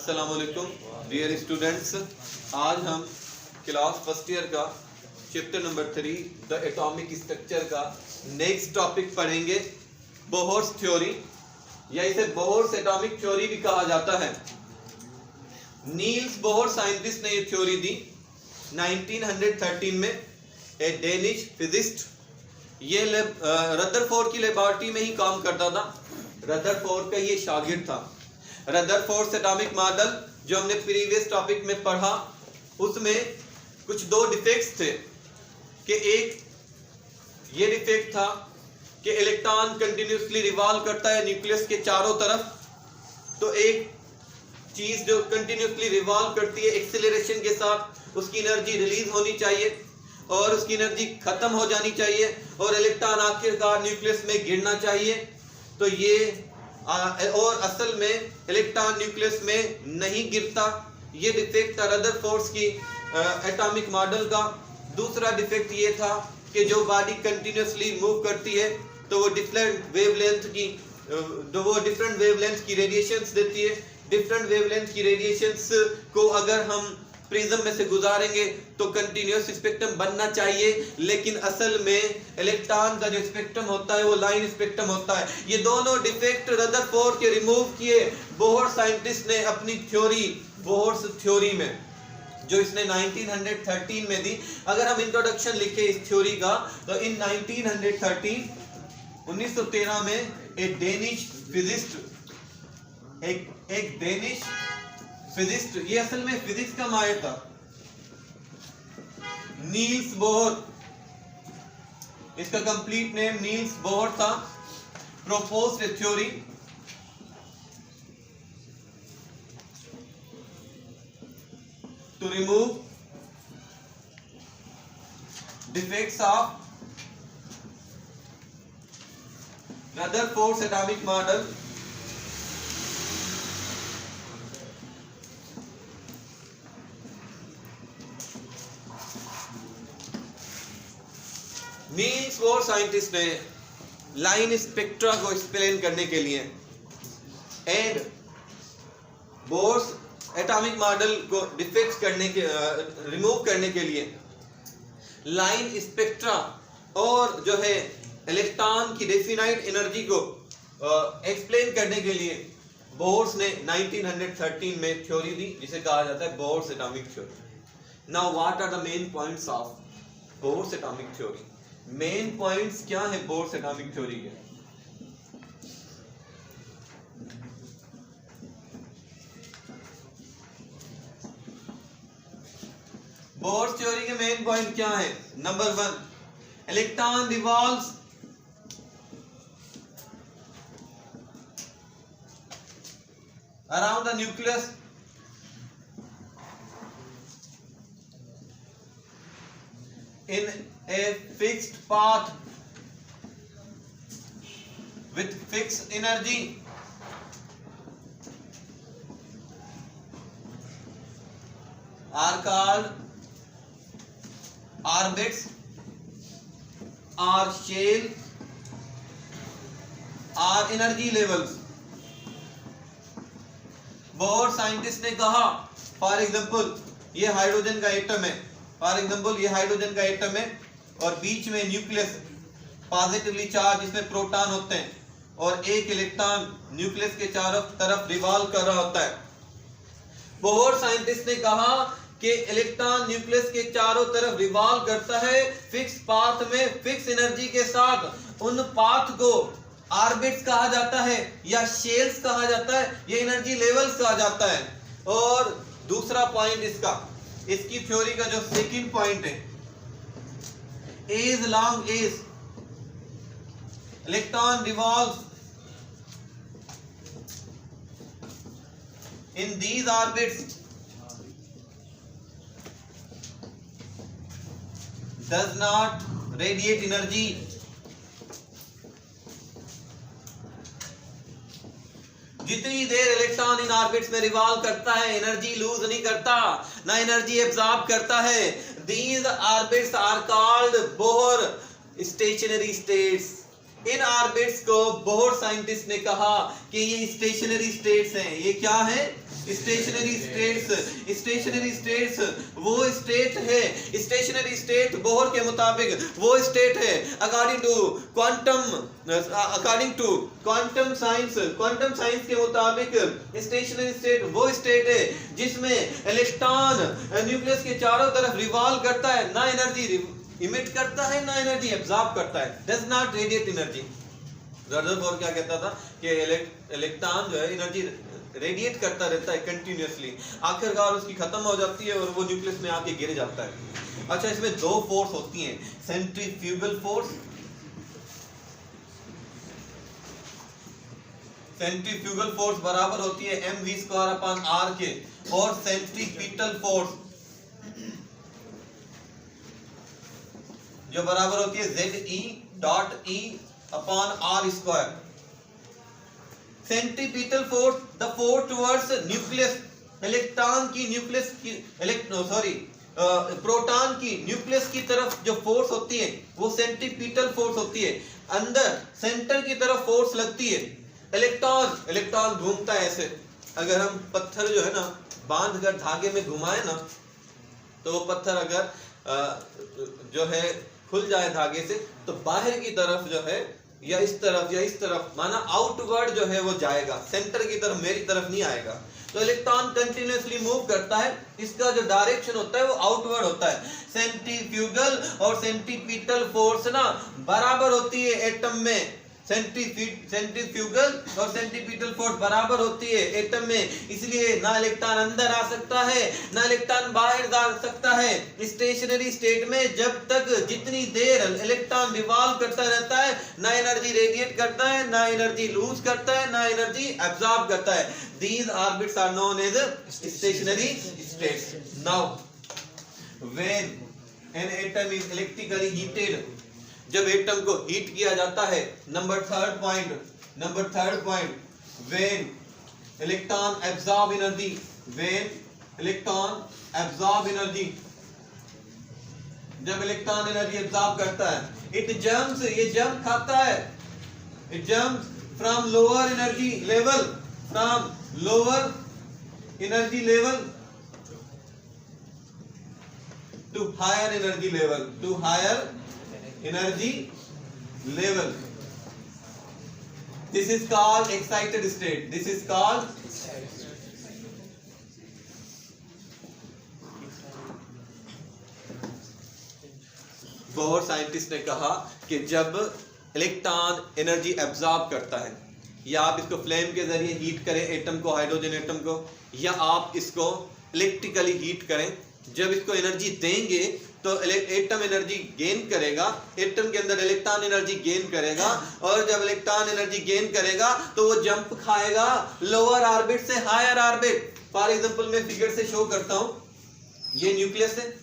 अस्सलाम वालेकुम dear students. आज हम क्लास फर्स्ट ईयर का chapter number 3 the atomic structure का नेक्स्ट टॉपिक पढ़ेंगे, बोहर्स थ्योरी, या इसे बोहर्स एटॉमिक थ्योरी भी कहा जाता है। नील्स बोहर साइंटिस्ट ने ये थ्योरी दी 1913 में, ए डेनिश फिजिस्ट। ये रदरफोर्ड की लेबोरेटरी में ही काम करता था। रदरफोर्ड का ये शागिर्द था। रदरफोर्ड एटॉमिक मॉडल जो हमने प्रीवियस टॉपिक में पढ़ा, उसमें कुछ दो डिफेक्ट्स थे कि एक ये डिफेक्ट था कि इलेक्ट्रॉन कंटिन्यूसली रिवॉल्व करता है न्यूक्लियस के चारों तरफ। तो एक चीज जो कंटिन्यूसली रिवॉल्व करती है एक्सेलरेशन के साथ, उसकी एनर्जी रिलीज होनी चाहिए और उसकी एनर्जी खत्म हो जानी चाहिए और इलेक्ट्रॉन आखिरकार न्यूक्लियस में गिरना चाहिए। तो ये और असल में इलेक्ट्रॉन न्यूक्लियस में नहीं गिरता। ये डिफेक्ट था रदरफोर्ड की एटॉमिक मॉडल का। दूसरा डिफेक्ट ये था कि जो बॉडी कंटिन्यूसली मूव करती है तो वो डिफरेंट वेवलेंथ की रेडिएशंस देती है। डिफरेंट वेवलेंथ की रेडिएशंस को अगर हम प्रिज्म में से गुजारेंगे तो कंटिन्यूस स्पेक्ट्रम बनना चाहिए, लेकिन असल में इलेक्ट्रॉन का जो स्पेक्ट्रम होता है वो लाइन स्पेक्ट्रम होता है। ये दोनों डिफेक्ट रदरफोर्ड के रिमूव किए बोहर साइंटिस्ट ने अपनी थ्योरी, बोहर्स थ्योरी में, जो इसने 1913 में दी। अगर हम इंट्रोडक्शन लिखे इस थ्योरी का तो इन 1913 में एक डेनिश फिजिस्ट, एक डेनिश फिजिस्ट, ये असल में फिजिक्स का माहिर था, नील्स बोहर, इसका कंप्लीट नेम नील्स बोहर था, proposed a theory to remove defects of Rutherford atomic model Niels Bohr scientist ने लाइन स्पेक्ट्रा को एक्सप्लेन करने के लिए एंड बोहर्स एटॉमिक मॉडल को डिफेक्ट करने के रिमूव करने के लिए लाइन स्पेक्ट्रा और जो है इलेक्ट्रॉन की डेफिनाइट एनर्जी को एक्सप्लेन करने के लिए बोहर्स ने 1913 में थ्योरी दी, जिसे कहा जाता है Bohr's atomic theory. Now what are the main points of Bohr's atomic theory? Main points क्या है बोहर्स एटॉमिक थ्योरी के? बोहर्स थ्योरी के मेन पॉइंट क्या है? Number 1, electron revolves around the nucleus in a fixed path with fixed energy are called orbits or shell or energy levels। Bohr scientist ने कहा, for example ये hydrogen का atom है, और बीच में न्यूक्लियस पॉजिटिवली चार्ज, इसमें प्रोटॉन होते हैं और एक इलेक्ट्रॉन न्यूक्लियस के चारों तरफ रिवॉल्व कर रहा होता है। बोहर साइंटिस्ट ने कहा कि इलेक्ट्रॉन न्यूक्लियस के चारों तरफ रिवॉल्व करता है फिक्स पाथ में, फिक्स एनर्जी के साथ। उन पाथ को ऑर्बिट्स कहा जाता है या शेल्स कहा जाता है या एनर्जी लेवल्स कहा जाता है। और दूसरा पॉइंट इसकी थ्योरी का जो सेकंड पॉइंट है, as long as electron revolves in these orbits does not radiate energy. जितनी देर इलेक्ट्रॉन इन ऑर्बिट्स में रिवॉल्व करता है एनर्जी लूज नहीं करता, ना एनर्जी एब्जॉर्ब करता है। These orbits are called Bohr stationary states. इन ऑर्बिट्स को बोहर साइंटिस्ट ने कहा कि ये स्टेशनरी स्टेट्स हैं। ये क्या है? स्टेशनरी स्टेट्स वो स्टेट है, स्टेशनरी स्टेट बोहर के मुताबिक वो स्टेट है अकॉर्डिंग टू क्वांटम साइंस के मुताबिक स्टेशनरी स्टेट वो स्टेट है जिसमें इलेक्ट्रॉन न्यूक्लियस के चारों तरफ रिवॉल्व करता है, ना एनर्जी इमिट करता है ना एनर्जी एब्जॉर्ब करता है, does not radiate energy. Rutherford क्या कहता था कि इलेक्ट्रॉन जो है एनर्जी रेडिएट करता रहता है कंटिन्यूअसली, आखिरकार उसकी खत्म हो जाती है और वो न्यूक्लियस में आके गिर जाता है। अच्छा, इसमें दो फोर्स होती हैं, सेंट्रीफ्यूगल फोर्स, सेंट्रीफ्यूगल फोर्स बराबर होती है mv²/r के, और सेंट्रीपिटल फोर्स जो बराबर होती है Ze.E/r²। Centripetal force the force towards nucleus, electron की न्यूक्लियस की प्रोटॉन की न्यूक्लियस की तरफ जो फोर्स होती है वो सेंट्रीपिटल फोर्स होती है, अंदर सेंटर की तरफ फोर्स लगती है। इलेक्ट्रॉन घूमता है ऐसे, अगर हम पत्थर जो है ना बांध कर धागे में घुमाए ना, तो वो पत्थर अगर जो है खुल जाए धागे से, तो बाहर की तरफ जो है या इस तरफ माना आउटवर्ड जो है वो जाएगा, सेंटर की तरफ, मेरी तरफ नहीं आएगा। तो इलेक्ट्रॉन कंटिन्यूअसली मूव करता है, इसका जो डायरेक्शन होता है वो आउटवर्ड होता है। सेंट्रीफ्यूगल और सेंट्रीपिटल फोर्स ना बराबर होती है एटम में, सेंट्रीफ्यूगल और सेंट्रीपिटल फोर्स बराबर होती है एटम में, इसलिए ना इलेक्ट्रॉन अंदर आ सकता है ना इलेक्ट्रॉन बाहर जा सकता है। स्टेशनरी स्टेट में जब तक जितनी देर इलेक्ट्रॉन रिवॉल्व करता रहता है, ना एनर्जी रेडिएट करता है, ना एनर्जी लूज करता है, ना एनर्जी एब्जॉर्ब करता है। These orbits are known as stationary states. Now when an atom is electrically heated, जब एटम को हीट किया जाता है, number third point when electron absorb energy, जब इलेक्ट्रॉन एनर्जी एब्जॉर्ब करता है, इट जम्प्स, ये जंप खाता है, it jumps from lower energy level to higher energy level. This is called excited state. Bohr scientist ने कहा कि जब इलेक्ट्रॉन एनर्जी एब्जॉर्ब करता है, या आप इसको फ्लेम के जरिए हीट करें एटम को, हाइड्रोजन एटम को, या आप इसको इलेक्ट्रिकली हीट करें, जब इसको एनर्जी देंगे तो एटम एनर्जी गेन करेगा, एटम के अंदर इलेक्ट्रॉन एनर्जी गेन करेगा, और जब इलेक्ट्रॉन एनर्जी गेन करेगा तो वो जंप खाएगा लोअर ऑर्बिट से हायर ऑर्बिट। फॉर एग्जांपल मैं फिगर से शो करता हूं, ये न्यूक्लियस है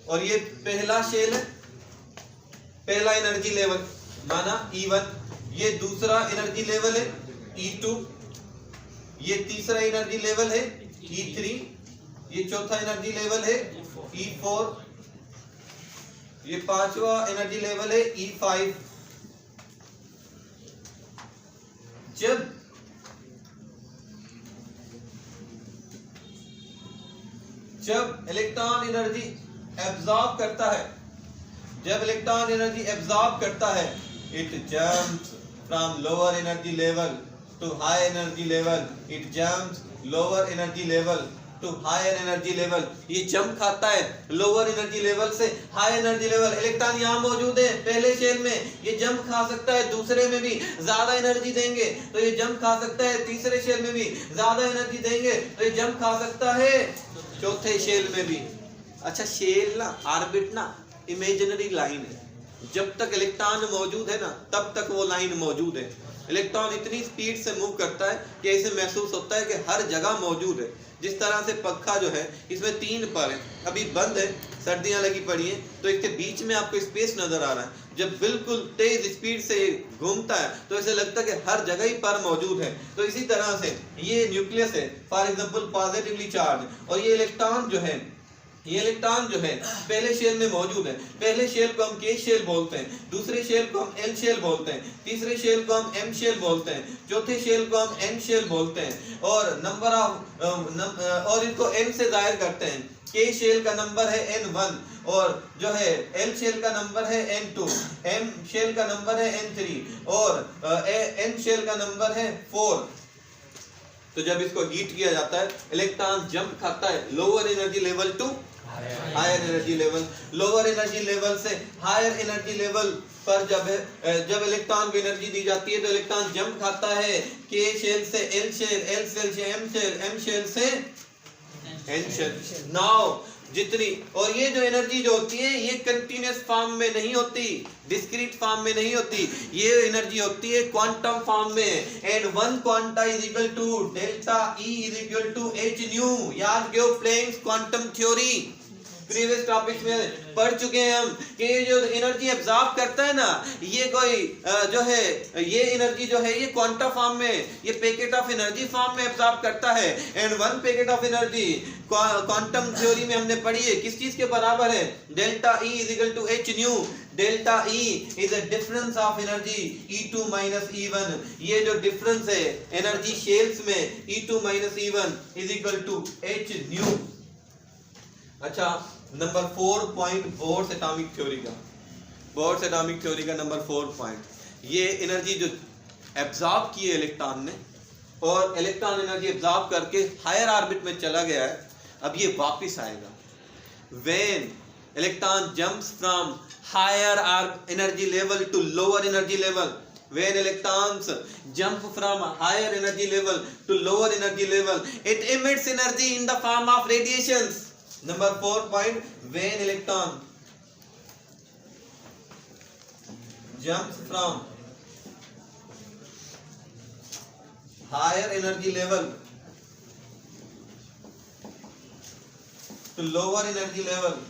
और ये पहला शेल है, पहला एनर्जी लेवल माना E1, ये दूसरा एनर्जी लेवल है E2, ये तीसरा एनर्जी लेवल है E3, ये चौथा एनर्जी लेवल है E4, ये पांचवा एनर्जी लेवल है E5। जब इलेक्ट्रॉन एनर्जी एब्जॉर्ब करता है, it jumps from lower energy level to high energy level, it jumps lower energy level to higher energy level. ये जंप खाता है लोअर एनर्जी लेवल से हाई एनर्जी लेवल। इलेक्ट्रॉन यहाँ मौजूद है पहले शेल में, ये जंप खा सकता है, दूसरे में भी ज्यादा एनर्जी देंगे तो ये जंप खा सकता है, तीसरे शेल में भी ज्यादा एनर्जी देंगे तो ये जंप खा सकता है, चौथे शेल में भी। अच्छा, शेल ना, ऑर्बिट ना इमेजिनरी लाइन है, जब तक इलेक्ट्रॉन मौजूद है ना तब तक वो लाइन मौजूद है। इलेक्ट्रॉन इतनी स्पीड से मूव करता है कि ऐसे महसूस होता है कि हर जगह मौजूद है। जिस तरह से पंखा जो है इसमें 3 पर है, अभी बंद है, सर्दियां लगी पड़ी हैं, तो इसके बीच में आपको स्पेस नजर आ रहा है। जब बिल्कुल तेज स्पीड से घूमता है तो ऐसे लगता है कि हर जगह ही पर मौजूद है। तो इसी तरह से ये न्यूक्लियस है फॉर एग्जांपल पॉजिटिवली चार्ज, और ये इलेक्ट्रॉन जो है ये इलेक्ट्रॉन जो है पहले शेल में मौजूद है। पहले शेल को हम के शेल बोलते हैं, दूसरे शेल को हम एल शेल बोलते हैं, तीसरे शेल को हम एम शेल बोलते हैं, चौथे शेल को हम एन शेल बोलते हैं, और नंबर ऑफ और इनको एन से जाहिर करते हैं। के शेल का नंबर है N1 और जो है एल शेल का नंबर है N2, एम शेल का नंबर है N3 और एन शेल का नंबर है 4। तो जब इसको हीट किया जाता है इलेक्ट्रॉन जंप खाता है lower energy level to higher energy level. Lower energy level से हायर एनर्जी लेवल पर जब इलेक्ट्रॉन को एनर्जी दी जाती है तो इलेक्ट्रॉन जंप खाता है के शेल से एल शेल, एल शेल से एम शेल, एम शेल से एन शेल। नाउ जितनी और ये जो एनर्जी जो होती है ये कंटिन्यूअस फॉर्म में नहीं होती, डिस्क्रीट फॉर्म में नहीं होती, ये एनर्जी होती है क्वांटम फॉर्म में। And one quanta is equal to delta E is equal to H nu. याद रखो Planck's quantum theory previous topic में पढ़ चुके हैं हम कि ये जो एनर्जी एब्जॉर्ब करता है ना, ये कोई जो है ये एनर्जी जो है ये क्वांटम फॉर्म में, ये पैकेट ऑफ एनर्जी फॉर्म में एब्जॉर्ब करता है। And one packet of energy quantum theory में हमने पढ़ी है किस चीज के बराबर है, delta E is equal to H nu. Delta E is a difference of energy E2 minus E1। ये जो डिफरेंस है एनर्जी शेल्स में E2 minus E1 is equal to H nu. अच्छा, number 4 point Bohr's atomic theory का, Bohr's atomic theory का number 4 point, ये energy जो absorb की है इलेक्ट्रॉन ने और इलेक्ट्रॉन एनर्जी एब्जॉर्ब करके हायर ऑर्बिट में चला गया है, अब ये वापस आएगा। When electron jumps from higher energy level to lower energy level, when electrons jump from higher energy level to lower energy level, it emits energy in the form of radiations. Number 4 point, when electron jumps from higher energy level to lower energy level,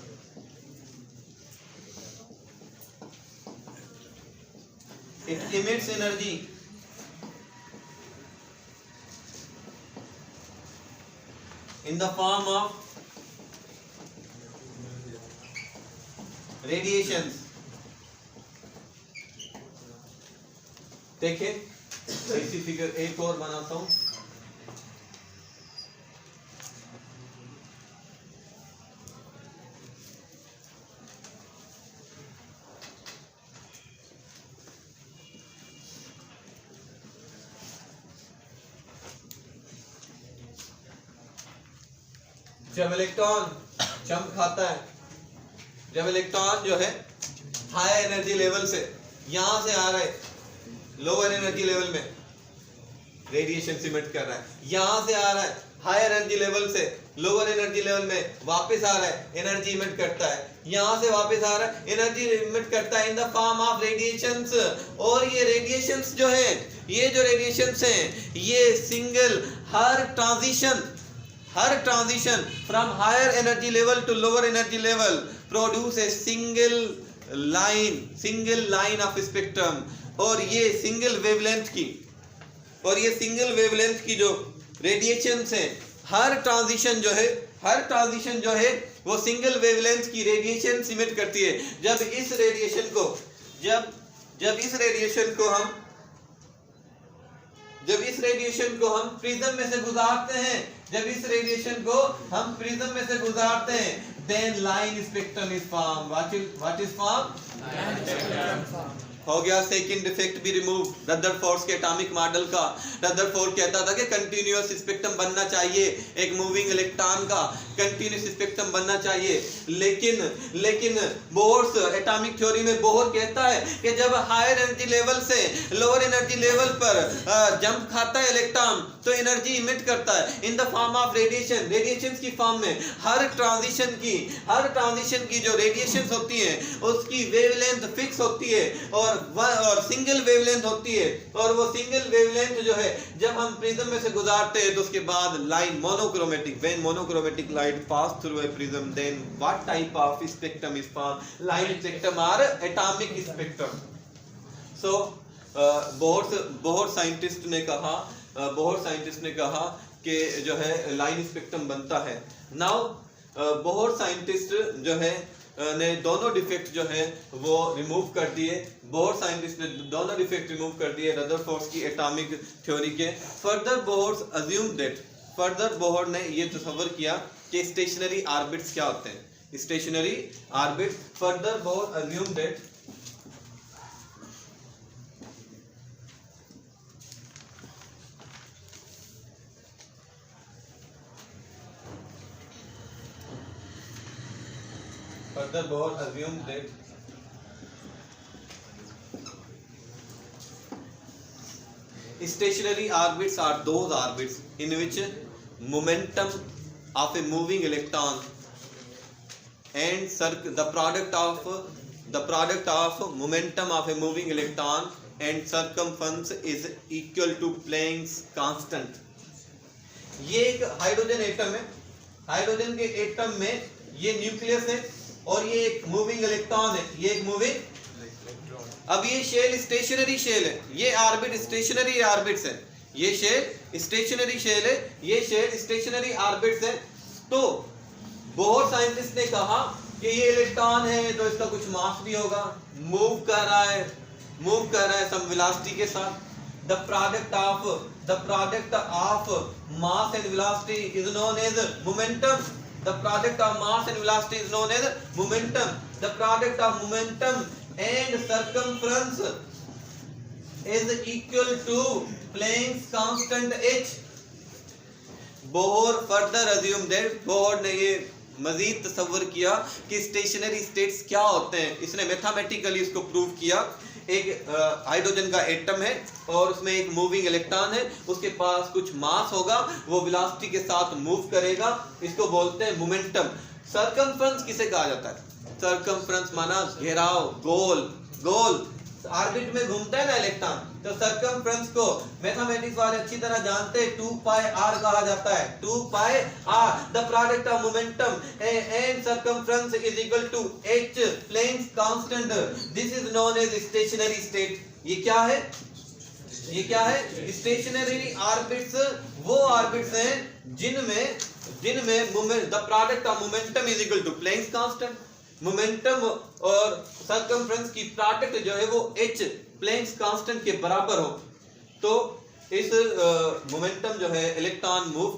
it emits energy in the form of radiations. देखिए इसी figure एक और बनाता हूं। जब electron jump खाता है, जब इलेक्ट्रॉन जो है हाई एनर्जी लेवल से यहां से आ रहा है लोअर एनर्जी लेवल में रेडिएशन सिमिट कर रहा है, यहां से आ रहा है हाई एनर्जी लेवल से लोअर एनर्जी लेवल में वापस आ रहा है, एनर्जी इमिट करता है, यहां से वापस आ रहा है, एनर्जी इमिट करता है in the form of radiations. और ये रेडिएशंस जो है, ये जो रेडिएशंस हैं, ये सिंगल हर transition from higher energy level to lower energy level produce a single line of spectrum. और ये सिंगल वेवलेंथ की जो रेडिएशंस हैं, हर ट्रांजिशन जो है वो सिंगल वेवलेंथ की रेडिएशन इमिट करती है। जब इस रेडिएशन को हम प्रिज्म में से गुजारते हैं, then line spectrum is formed. What is formed? हो गया सेकंड डिफेक्ट भी रिमूव। रदरफोर्ड के एटॉमिक मॉडल का, रदरफोर्ड कहता था कि कंटीन्यूअस स्पेक्ट्रम बनना चाहिए, एक मूविंग इलेक्ट्रॉन का कंटीन्यूअस स्पेक्ट्रम बनना चाहिए। लेकिन बोर्स एटॉमिक थ्योरी में बोहर कहता है कि जब हायर एनर्जी लेवल से लोअर एनर्जी लेवल पर जंप खाता है इलेक्ट्रॉन तो एनर्जी इमिट करता है in the form of radiations की फॉर्म में। हर ट्रांजिशन की जो रेडिएशंस होती हैं उसकी वेवलेंथ फिक्स होती है और सिंगल वेवलेंथ होती है। और वो सिंगल वेवलेंथ जो है जब हम प्रिज्म में से गुजारते हैं तो उसके बाद line monochromatic, when monochromatic light pass through a prism then what type of spectrum is formed, line spectrum और atomic spectrum. So Bohr scientist ने कहा कि जो है लाइन स्पेक्ट्रम बनता है। नाउ बहुत साइंटिस्ट जो है ने दोनों डिफेक्ट जो है वो रिमूव कर दिए। बोहर साइंटिस्ट ने दोनों डिफेक्ट रिमूव कर दिए रदरफोर्ड की एटॉमिक थ्योरी के। Further Bohr assume that, further Bohr ने ये तस्वर किया कि स्टेशनरी ऑर्बिट्स क्या होते हैं, stationery orbit. Further Bohr assume that Further, Bohr assumed that stationary orbits are those orbits in which momentum of a moving electron and the product of momentum of a moving electron and circumference is equal to Planck's constant। ये एक hydrogen atom है, hydrogen के atom में ये nucleus है और ये एक मूविंग इलेक्ट्रॉन है, ये एक मूविंग। अब ये शेल स्टेशनरी शेल है, ये ऑर्बिट स्टेशनरी ऑर्बिट्स है, ये शेल स्टेशनरी शेल है, ये शेल स्टेशनरी ऑर्बिट्स है। तो बोहर साइंटिस्ट ने कहा कि ये इलेक्ट्रॉन है तो इसका कुछ मास भी होगा, मूव कर रहा है सम वेलोसिटी के साथ। The product of mass and velocity is known as momentum। The product of mass and velocity is known as momentum। The product of momentum and circumference is equal to Planck's constant h। Bohr further assume that, Bohr ने ये मजीद तस्वर किया कि stationery states क्या होते हैं। इसने mathematically इसको प्रूव किया। एक हाइड्रोजन का एटम है और उसमें एक मूविंग इलेक्ट्रॉन है, उसके पास कुछ मास होगा, वो वेलोसिटी के साथ मूव करेगा, इसको बोलते हैं मोमेंटम। सर्कमफ्रेंस किसे कहा जाता है? सर्कमफ्रेंस माना घेराव, गोल ऑर्बिट में घूमता है ना इलेक्ट्रॉन, तो सर्कमफ्रेंस को मैथमेटिक्स वाले अच्छी तरह जानते हैं, 2 पाई r कहा जाता है, 2 pi r। The product of momentum and circumference is equal to h Planck's constant. This is known as stationary state. ये क्या है? ये क्या है? स्टेशनरी ऑर्बिट्स वो ऑर्बिट्स हैं जिनमें moment the product of momentum is equal to Planck's constant. Momentum और सर्कमफ्रेंस की प्रोडक्ट जो है वो h प्लैंक्स कांस्टेंट के बराबर हो। तो इस मोमेंटम जो है इलेक्ट्रॉन मूव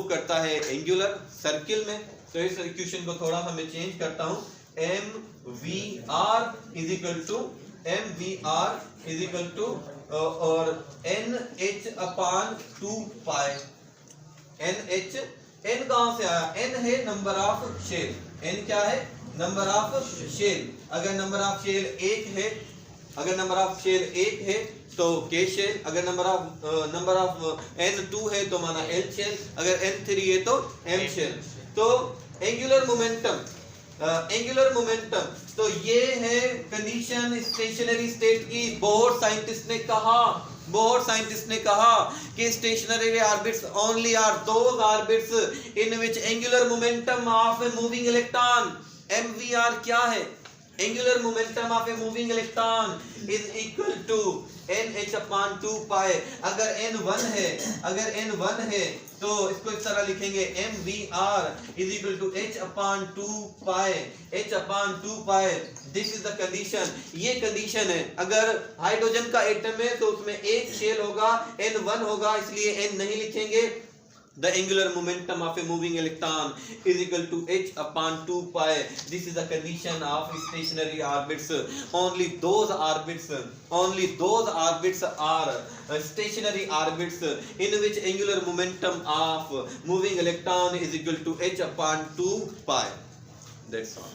करता है एंगुलर सर्किल में। तो इस इक्वेशन को थोड़ा सा मैं चेंज करता हूं, mvr इज इक्वल टू और nh अपॉन 2 पाई। n कहां से आया? n है नंबर ऑफ शेल। n क्या है? Number of shell. अगर नंबर ऑफ शेल 1 है तो k शेल, अगर नंबर ऑफ n 2 है तो माना l शेल, अगर n 3 है तो m शेल। तो एंगुलर मोमेंटम तो ये है कंडीशन स्टेशनरी स्टेट की। बोहर साइंटिस्ट ने कहा कि stationary orbits only are those orbits in which angular momentum of a moving electron, mvr क्या है? Angular momentum of a moving electron is equal to nh upon 2 pi. अगर n 1 है तो इसको इस तरह लिखेंगे, mvr is equal to h upon 2 pi. This is the condition. ये कंडीशन है। अगर हाइड्रोजन का एटम है तो उसमें एक शेल होगा, n 1 होगा, इसलिए n नहीं लिखेंगे। The angular momentum of a moving electron is equal to h upon 2 pi. This is the condition of stationary orbits. Only those orbits are stationary orbits in which angular momentum of moving electron is equal to h upon 2 pi. That's all.